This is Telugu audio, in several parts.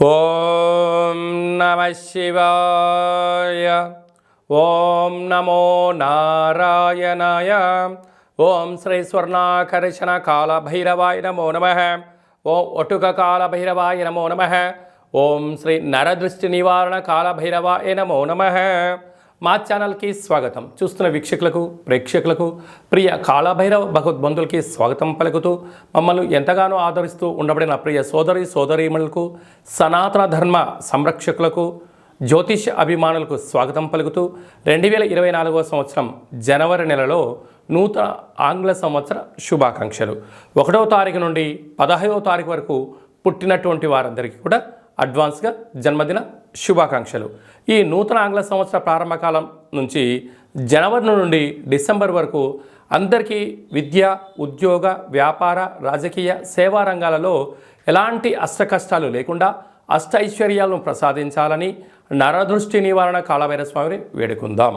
ఓం నమః శివాయ. ఓం నమో నారాయణాయ. ఓం శ్రీ స్వర్ణాకర్షణ కాల భైరవాయ నమో నమః. ఓం ఒటుక కాల భైరవాయ నమో నమః. ఓం శ్రీ నరదృష్టి నివారణ కాల భైరవాయ నమో నమః. మా ఛానల్కి స్వాగతం. చూస్తున్న వీక్షకులకు ప్రేక్షకులకు ప్రియ కాళభైరవ భగవద్బంధులకి స్వాగతం పలుకుతూ మమ్మల్ని ఎంతగానో ఆదరిస్తూ ఉండబడిన ప్రియ సోదరీమణులకు సనాతన ధర్మ సంరక్షకులకు జ్యోతిష అభిమానులకు స్వాగతం పలుకుతూ 2024 సంవత్సరం జనవరి నెలలో నూతన ఆంగ్ల సంవత్సర శుభాకాంక్షలు. 1వ తారీఖు నుండి 15వ తారీఖు వరకు పుట్టినటువంటి వారందరికీ కూడా అడ్వాన్స్గా జన్మదిన శుభాకాంక్షలు. ఈ నూతన ఆంగ్ల సంవత్సర ప్రారంభకాలం నుంచి జనవరి నుండి డిసెంబర్ వరకు అందరికీ విద్య, ఉద్యోగ, వ్యాపార, రాజకీయ, సేవా రంగాలలో ఎలాంటి అష్టకష్టాలు లేకుండా అష్ట ఐశ్వర్యాలను ప్రసాదించాలని నరదృష్టి నివారణ కాళభైరవ స్వామిని వేడుకుందాం.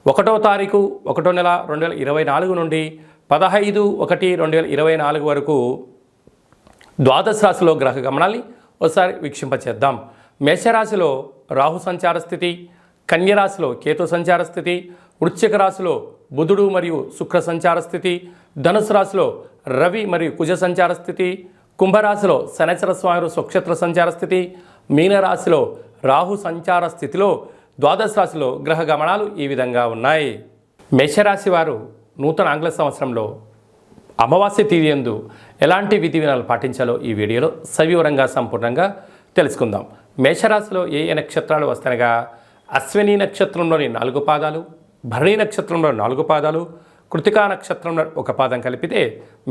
1వ తారీఖు 1వ నెల 2024 నుండి 15/1/2024 వరకు ద్వాదశ రాశిలో గ్రహ గమనాల్ని ఒకసారి వీక్షింపచేద్దాం. మేషరాశిలో రాహు సంచార స్థితి, కన్యరాశిలో కేతు సంచార స్థితి, వృశ్చిక రాశిలో బుధుడు మరియు శుక్ర సంచార స్థితి, ధనుసు రాశిలో రవి మరియు కుజ సంచార స్థితి, కుంభరాశిలో శనైశ్వర స్వామి స్వక్షేత్ర సంచార స్థితి, మీనరాశిలో రాహు సంచార స్థితిలో ద్వాదశ రాశిలో గ్రహ గమనాలు ఈ విధంగా ఉన్నాయి. మేషరాశి వారు నూతన ఆంగ్ల సంవత్సరంలో అమావాస్య తిథి యందు ఎలాంటి విధి విధానాలు పాటించాలో ఈ వీడియోలో సవివరంగా సంపూర్ణంగా తెలుసుకుందాం. మేషరాశిలో ఏ ఏ నక్షత్రాలు వస్తాయనగా అశ్విని నక్షత్రంలోని 4 పాదాలు, భరణి నక్షత్రంలో 4 పాదాలు, కృతికా నక్షత్రంలో 1 పాదం కలిపితే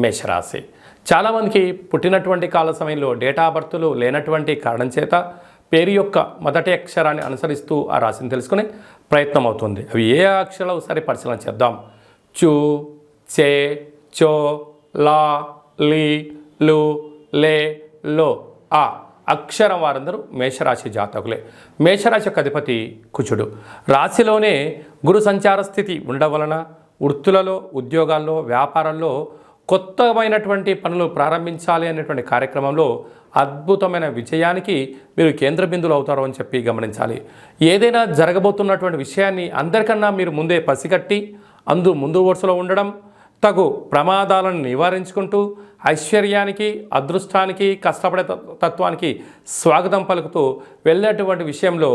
మేషరాశి. చాలామందికి పుట్టినటువంటి కాల సమయంలో డేటా బర్త్లు లేనటువంటి కారణం చేత పేరు యొక్క మొదటి అక్షరాన్ని అనుసరిస్తూ ఆ రాశిని తెలుసుకునే ప్రయత్నం అవుతుంది. అవి ఏ అక్షరాలు ఒకసారి పరిశీలన చేద్దాం. చు, చే, చో, లా, లి, లు, లే, లో, ఆ అక్షరం వారందరూ మేషరాశి జాతకులే. మేషరాశి యొక్క అధిపతి కుజుడు. రాశిలోనే గురు సంచార స్థితి ఉండడం వలన వృత్తులలో, ఉద్యోగాల్లో, వ్యాపారాల్లో కొత్తమైనటువంటి పనులు ప్రారంభించాలి అనేటువంటి కార్యక్రమంలో అద్భుతమైన విజయానికి మీరు కేంద్ర బిందువులు అవుతారు అని చెప్పి గమనించాలి. ఏదైనా జరగబోతున్నటువంటి విషయాన్ని అందరికన్నా మీరు ముందే పసిగట్టి ముందు వరుసలో ఉండడం, తగు ప్రమాదాలను నివారించుకుంటూ ఐశ్వర్యానికి, అదృష్టానికి, కష్టపడే తత్వానికి స్వాగతం పలుకుతూ వెళ్ళేటువంటి విషయంలో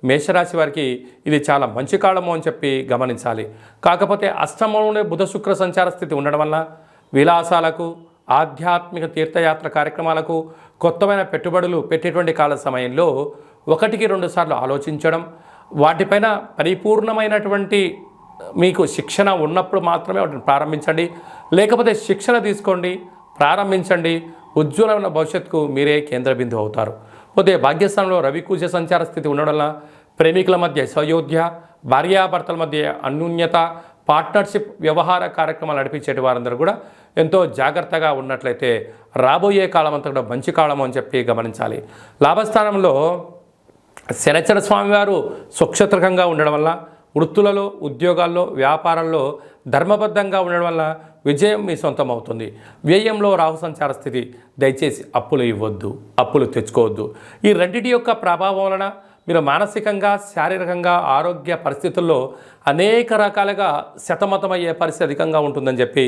మేషరాశి వారికి ఇది చాలా మంచి కాలము అని చెప్పి గమనించాలి. కాకపోతే అష్టమంలోనే బుధ శుక్ర సంచార స్థితి ఉండడం వల్ల విలాసాలకు, ఆధ్యాత్మిక తీర్థయాత్ర కార్యక్రమాలకు, కొత్తమైన పెట్టుబడులు పెట్టేటువంటి కాల సమయంలో 1-2 సార్లు ఆలోచించడం, వాటిపైన పరిపూర్ణమైనటువంటి మీకు శిక్షణ ఉన్నప్పుడు మాత్రమే వాటిని ప్రారంభించండి. లేకపోతే శిక్షణ తీసుకోండి, ప్రారంభించండి. ఉజ్వలమైన భవిష్యత్తుకు మీరే కేంద్ర బిందువు అవుతారు. పోతే భాగ్యస్థానంలో రవి కుజ సంచార స్థితి ఉండడం వల్ల ప్రేమికుల మధ్య సయోధ్య, భార్యాభర్తల మధ్య అన్యోన్యత, పార్ట్నర్షిప్ వ్యవహార కార్యక్రమాలు నడిపించేటి వారందరూ కూడా ఎంతో జాగ్రత్తగా ఉన్నట్లయితే రాబోయే కాలం అంతా కూడా మంచి కాలం అని చెప్పి గమనించాలి. లాభస్థానంలో శనైశ్వర స్వామివారు స్వక్షేత్రకంగా ఉండడం వల్ల వృత్తులలో, ఉద్యోగాల్లో, వ్యాపారాల్లో ధర్మబద్ధంగా ఉండడం వల్ల విజయం మీ సొంతం అవుతుంది. వ్యయంలో రాహు సంచార స్థితి. దయచేసి అప్పులు ఇవ్వద్దు, అప్పులు తెచ్చుకోవద్దు. ఈ రెండింటి యొక్క ప్రభావం వలన మీరు మానసికంగా, శారీరకంగా, ఆరోగ్య పరిస్థితుల్లో అనేక రకాలుగా సతమతమయ్యే పరిస్థితి అధికంగా ఉంటుందని చెప్పి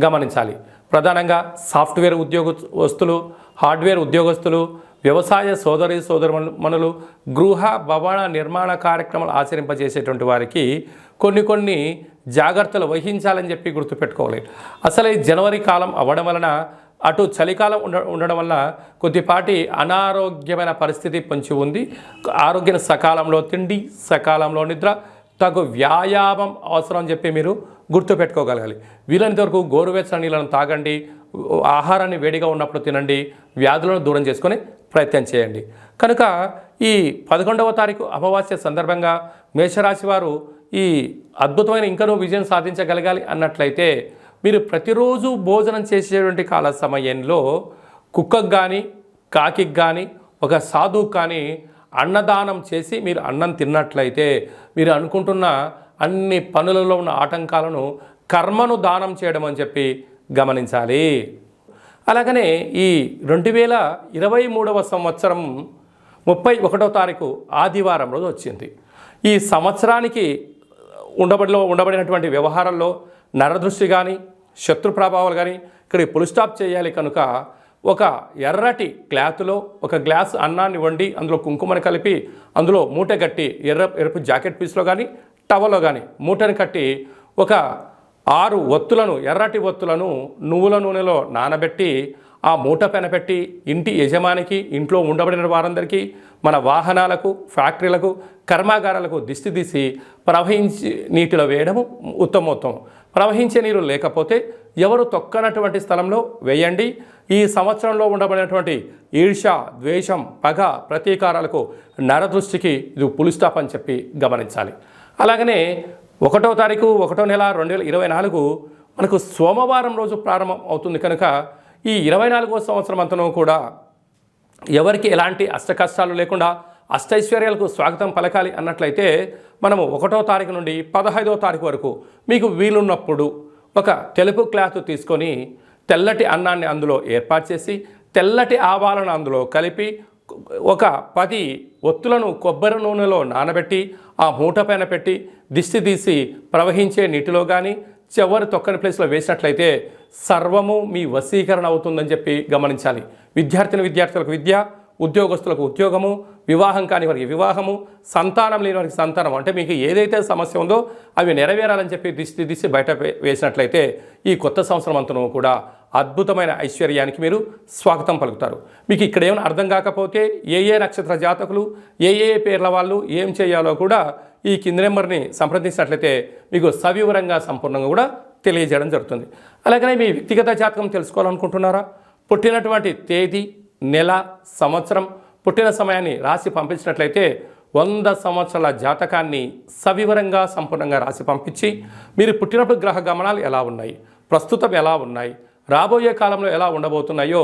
గమనించాలి. ప్రధానంగా సాఫ్ట్వేర్ ఉద్యోగస్తులు, హార్డ్వేర్ ఉద్యోగస్తులు, వ్యవసాయ సోదరుమణులు, గృహ భవన నిర్మాణ కార్యక్రమాలు ఆచరింపజేసేటువంటి వారికి కొన్ని జాగ్రత్తలు వహించాలని చెప్పి గుర్తుపెట్టుకోవాలి. అసలు ఈ జనవరి కాలం అవ్వడం వలన అటు చలికాలం ఉండడం వల్ల కొద్దిపాటి అనారోగ్యమైన పరిస్థితి పొంచి ఉంది. ఆరోగ్యం సకాలంలో తిండి, సకాలంలో నిద్ర, తగు వ్యాయామం అవసరం అని చెప్పి మీరు గుర్తుపెట్టుకోగలగాలి. వీలైనంత వరకు గోరువెచ్చని నీళ్ళను తాగండి, ఆహారాన్ని వేడిగా ఉన్నప్పుడు తినండి, వ్యాధులను దూరం చేసుకొని ప్రయత్నం చేయండి. కనుక ఈ 11వ తారీఖు అమావాస్య సందర్భంగా మేషరాశి వారు ఈ అద్భుతమైన ఇంకనూ విజయం సాధించగలగాలి అన్నట్లయితే మీరు ప్రతిరోజు భోజనం చేసేటువంటి కాల సమయంలో కుక్కకు కానీ, కాకికి కానీ, ఒక సాధువుకు కానీ అన్నదానం చేసి మీరు అన్నం తిన్నట్లయితే మీరు అనుకుంటున్న అన్ని పనులలో ఉన్న ఆటంకాలను, కర్మను దానం చేయడం అని చెప్పి గమనించాలి. అలాగనే ఈ 2023వ సంవత్సరం 31వ తారీఖు ఆదివారం రోజు వచ్చింది. ఈ సంవత్సరానికి ఉండబడినటువంటి వ్యవహారాల్లో నరదృష్టి కానీ శత్రు ప్రభావాలు కానీ ఇక్కడ పుల్ స్టాప్ చేయాలి కనుక ఒక ఎర్రటి క్లాత్లో ఒక గ్లాస్ అన్నాన్ని వండి అందులో కుంకుమని కలిపి అందులో మూట కట్టి ఎరుపు జాకెట్ పీస్లో కానీ టవల్లో కానీ మూటని కట్టి ఒక 6 ఒత్తులను ఎర్రటి ఒత్తులను నువ్వుల నూనెలో నానబెట్టి ఆ మూట పైన పెట్టి ఇంటి యజమానికి ఇంట్లో ఉండబడిన వారందరికీ మన వాహనాలకు ఫ్యాక్టరీలకు కర్మాగారాలకు దిష్టి తీసి ప్రవహించి నీటిలో వేయడము ఉత్తమోత్తమం. ప్రవహించే నీరు లేకపోతే ఎవరు తొక్కనటువంటి స్థలంలో వేయండి. ఈ సంవత్సరంలో ఉండబడినటువంటి ఈర్ష, ద్వేషం, పగ, ప్రతీకారాలకు నరదృష్టికి ఇది పులి స్టాప్ అని చెప్పి గమనించాలి. అలాగనే 1వ తారీఖు 1వ నెల 2024 మనకు సోమవారం రోజు ప్రారంభం అవుతుంది కనుక ఈ 24వ సంవత్సరం అంతనూ కూడా ఎవరికి ఎలాంటి అష్టకష్టాలు లేకుండా అష్టైశ్వర్యాలకు స్వాగతం పలకాలి అన్నట్లయితే మనము 1వ తారీఖు నుండి 15వ తారీఖు వరకు మీకు వీలున్నప్పుడు ఒక తెలుపు క్లాత్ తీసుకొని తెల్లటి అన్నాన్ని అందులో ఏర్పాటు చేసి తెల్లటి ఆవాలను అందులో కలిపి ఒక 10 ఒత్తులను కొబ్బరి నూనెలో నానబెట్టి ఆ మూట పైన పెట్టి దిష్టి తీసి ప్రవహించే నీటిలో కానీ చివరి తొక్కని ప్లేస్లో వేసినట్లయితే సర్వము మీ వశీకరణ అవుతుందని చెప్పి గమనించాలి. విద్యార్థులకు విద్య, ఉద్యోగస్తులకు ఉద్యోగము, వివాహం కాని వారికి వివాహము, సంతానం లేని వారికి సంతానం, అంటే మీకు ఏదైతే సమస్య ఉందో అవి నెరవేరాలని చెప్పి దిశ బయట వేసినట్లయితే ఈ కొత్త సంవత్సరం అంతను కూడా అద్భుతమైన ఐశ్వర్యానికి మీరు స్వాగతం పలుకుతారు. మీకు ఇక్కడ ఏమైనా అర్థం కాకపోతే ఏ నక్షత్ర జాతకులు ఏ పేర్ల వాళ్ళు ఏం చేయాలో కూడా ఈ కింది నెంబర్ని సంప్రదించినట్లయితే మీకు సవివరంగా సంపూర్ణంగా కూడా తెలియజేయడం జరుగుతుంది. అలాగనే మీ వ్యక్తిగత జాతకం తెలుసుకోవాలనుకుంటున్నారా? పుట్టినటువంటి తేదీ, నెల, సంవత్సరం, పుట్టిన సమయాన్ని రాసి పంపించినట్లయితే 100 సంవత్సరాల జాతకాన్ని సవివరంగా సంపూర్ణంగా రాసి పంపించి మీరు పుట్టినప్పుడు గ్రహ గమనాలు ఎలా ఉన్నాయి, ప్రస్తుతం ఎలా ఉన్నాయి, రాబోయే కాలంలో ఎలా ఉండబోతున్నాయో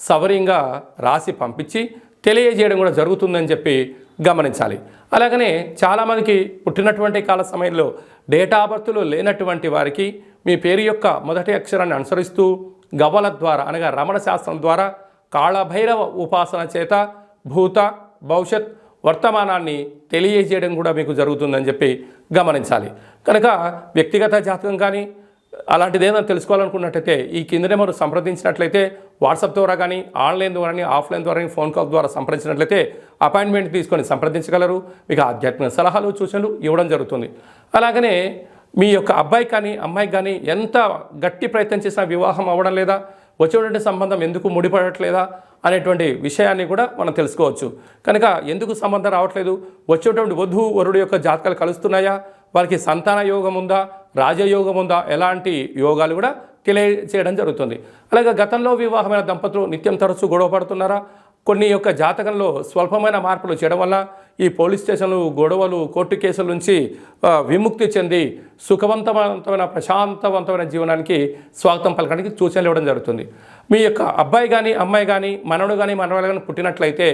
సవరంగా రాసి పంపించి తెలియజేయడం కూడా జరుగుతుందని చెప్పి గమనించాలి. అలాగనే చాలామందికి పుట్టినటువంటి కాల సమయంలో డేటా ఆఫ్ బర్త్లు లేనటువంటి వారికి మీ పేరు యొక్క మొదటి అక్షరాన్ని అనుసరిస్తూ గవ్వల ద్వారా అనగా రమణ శాస్త్రం ద్వారా కాళభైరవ ఉపాసన చేత భూత, భవిష్యత్, వర్తమానాన్ని తెలియజేయడం కూడా మీకు జరుగుతుందని చెప్పి గమనించాలి. కనుక వ్యక్తిగత జాతకం కానీ అలాంటిది ఏదైనా తెలుసుకోవాలనుకున్నట్టయితే ఈ కింద నెంబర్ సంప్రదించినట్లయితే వాట్సాప్ ద్వారా కానీ ఆన్లైన్ ద్వారా కానీ ఆఫ్లైన్ ద్వారా కానీ ఫోన్ కాల్ ద్వారా సంప్రదించినట్లయితే అపాయింట్మెంట్ తీసుకొని సంప్రదించగలరు. మీకు ఆధ్యాత్మిక సలహాలు, సూచనలు ఇవ్వడం జరుగుతుంది. అలాగనే మీ యొక్క అబ్బాయి కానీ అమ్మాయికి కానీ ఎంత గట్టి ప్రయత్నం చేసినా వివాహం అవ్వడం లేదా, వచ్చేటువంటి సంబంధం ఎందుకు ముడిపడట్లేదా అనేటువంటి విషయాన్ని కూడా మనం తెలుసుకోవచ్చు. కనుక ఎందుకు సంబంధం రావట్లేదు, వచ్చేటువంటి వధువు వరుడు యొక్క జాతకాలు కలుస్తున్నాయా, వారికి సంతాన యోగం ఉందా, రాజయోగం ఉందా, ఎలాంటి యోగాలు కూడా తెలియజేయడం జరుగుతుంది. అలాగే గతంలో వివాహమైన దంపతులు నిత్యం తరచూ గొడవ పడుతున్నారా, కొన్ని యొక్క జాతకంలో స్వల్పమైన మార్పులు చేయడం వల్ల ఈ పోలీస్ స్టేషన్లు, గొడవలు, కోర్టు కేసుల నుంచి విముక్తి చెంది సుఖవంతమైన ప్రశాంతవంతమైన జీవనానికి స్వాగతం పలకడానికి సూచనలు ఇవ్వడం జరుగుతుంది. మీ యొక్క అబ్బాయి కానీ అమ్మాయి కానీ మనవడు కానీ మనవడు కానీ పుట్టినట్లయితే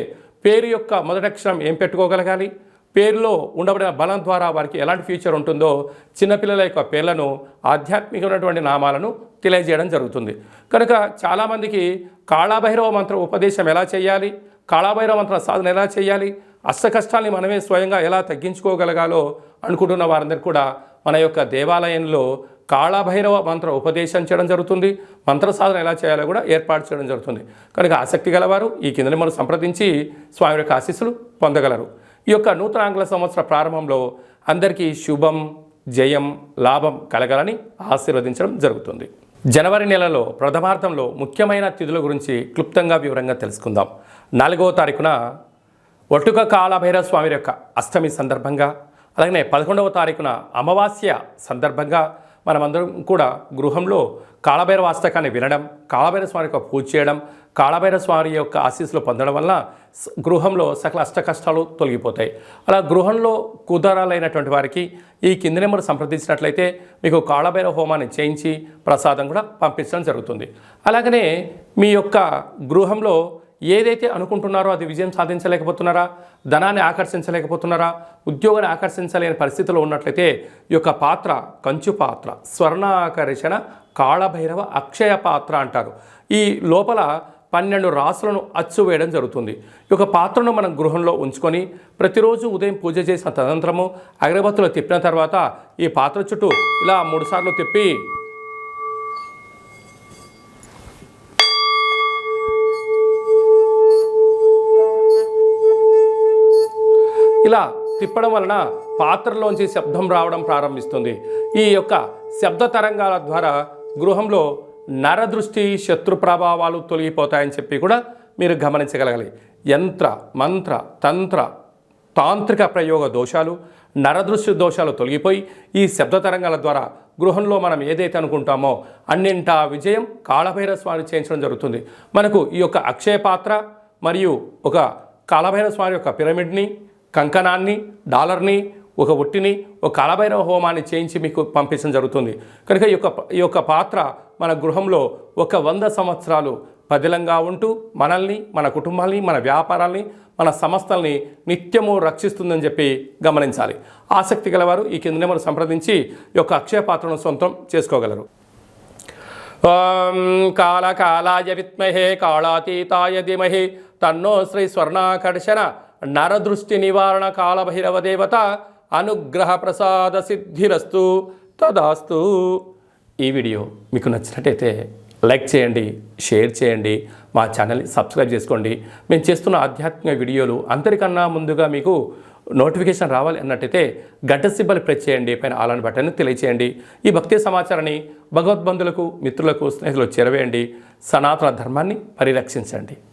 పేరు యొక్క మొదటి అక్షరం ఏం పెట్టుకోగలగాలి, పేరులో ఉండబడిన బలం ద్వారా వారికి ఎలాంటి ఫ్యూచర్ ఉంటుందో చిన్నపిల్లల యొక్క పేర్లను, ఆధ్యాత్మికమైనటువంటి నామాలను తెలియజేయడం జరుగుతుంది. కనుక చాలామందికి కాళభైరవ మంత్ర ఉపదేశం ఎలా చేయాలి, కాళభైరవ మంత్ర సాధన ఎలా చేయాలి, అష్ట కష్టాల్ని మనమే స్వయంగా ఎలా తగ్గించుకోగలగాలో అనుకుంటున్న వారందరూ కూడా మన యొక్క దేవాలయంలో కాళభైరవ మంత్ర ఉపదేశం చేయడం జరుగుతుంది. మంత్ర సాధన ఎలా చేయాలో కూడా ఏర్పాటు చేయడం జరుగుతుంది. కనుక ఆసక్తి గలవారు ఈ కింద మనం సంప్రదించి స్వామి యొక్క ఆశీస్సులు పొందగలరు. ఈ యొక్క నూతన ఆంగ్ల సంవత్సర ప్రారంభంలో అందరికీ శుభం, జయం, లాభం కలగాలని ఆశీర్వదించడం జరుగుతుంది. జనవరి నెలలో ప్రథమార్థంలో ముఖ్యమైన తిథుల గురించి క్లుప్తంగా వివరంగా తెలుసుకుందాం. 4వ తారీఖున ఒట్టుక కాళభైరవ స్వామి యొక్క అష్టమి సందర్భంగా, అలాగే 11వ తారీఖున అమావాస్య సందర్భంగా మనమందరం కూడా గృహంలో కాళభైరవ అష్టకాన్ని వినడం, కాళభైరవ స్వామి యొక్క పూజ చేయడం, కాళభైరవ స్వామి యొక్క ఆశీస్సులు పొందడం వల్ల గృహంలో సకల అష్ట కష్టాలు తొలగిపోతాయి. అలా గృహంలో కుదరాలైనటువంటి వారికి ఈ కింది నెంబర్ సంప్రదించినట్లయితే మీకు కాళభైరవ హోమాన్ని చేయించి ప్రసాదం కూడా పంపించడం జరుగుతుంది. అలాగనే మీ యొక్క గృహంలో ఏదైతే అనుకుంటున్నారో అది విజయం సాధించలేకపోతున్నారా, ధనాన్ని ఆకర్షించలేకపోతున్నారా, ఉద్యోగాన్ని ఆకర్షించలేని పరిస్థితిలో ఉన్నట్లయితే ఈ యొక్క పాత్ర కంచు పాత్ర, స్వర్ణాకర్షణ కాళభైరవ అక్షయ పాత్ర అంటారు. ఈ లోపల 12 రాసులను అచ్చు వేయడం జరుగుతుంది. ఈ యొక్క పాత్రను మనం గృహంలో ఉంచుకొని ప్రతిరోజు ఉదయం పూజ చేసిన తదనంతరము అగరబత్తులు తిప్పిన తర్వాత ఈ పాత్ర చుట్టూ ఇలా 3 సార్లు తిప్పి ఇలా తిప్పడం వలన పాత్రలోంచి శబ్దం రావడం ప్రారంభిస్తుంది. ఈ యొక్క శబ్ద తరంగాల ద్వారా గృహంలో నరదృష్టి, శత్రు ప్రభావాలు తొలగిపోతాయని చెప్పి కూడా మీరు గమనించగలగాలి. యంత్ర, మంత్ర, తంత్ర, తాంత్రిక ప్రయోగ దోషాలు, నరదృష్టి దోషాలు తొలగిపోయి ఈ శబ్ద తరంగాల ద్వారా గృహంలో మనం ఏదైతే అనుకుంటామో అన్నింటా విజయం కాళభైరవ స్వామి చేయించడం జరుగుతుంది. మనకు ఈ యొక్క అక్షయ పాత్ర మరియు ఒక కాళభైరవ స్వామి యొక్క పిరమిడ్ని, కంకణాన్ని, డాలర్ని, ఒక ఒట్టిని, ఒక కాళభైరవ హోమాన్ని చేయించి మీకు పంపించడం జరుగుతుంది. కనుక ఈ యొక్క పాత్ర మన గృహంలో 100 సంవత్సరాలు పదిలంగా ఉంటూ మనల్ని, మన కుటుంబాన్ని, మన వ్యాపారాల్ని, మన సంస్థల్ని నిత్యము రక్షిస్తుందని చెప్పి గమనించాలి. ఆసక్తి గలవారు ఈ కింద నెంబర్ సంప్రదించి ఈ యొక్క అక్షయ పాత్రను సొంతం చేసుకోగలరు. ఓం కాళకాలాయ విద్మహే కాళాతీతాయ ధీమహి తన్నో శ్రీ స్వర్ణాకర్షణ నరదృష్టి నివారణ కాళభైరవ దేవత అనుగ్రహ ప్రసాద సిద్ధిరస్తు తదాస్తు. ఈ వీడియో మీకు నచ్చినట్టయితే లైక్ చేయండి, షేర్ చేయండి, మా ఛానల్ని సబ్స్క్రైబ్ చేసుకోండి. మేము చేస్తున్న ఆధ్యాత్మిక వీడియోలు అందరికన్నా ముందుగా మీకు నోటిఫికేషన్ రావాలి అన్నట్టయితే గంట సింబల్ ప్రెస్ చేయండి, పైన ఆల్ అని బటన్ని తెలియచేయండి. ఈ భక్తి సమాచారాన్ని భగవద్బంధులకు, మిత్రులకు, స్నేహితులకు చేరవేయండి. సనాతన ధర్మాన్ని పరిరక్షించండి.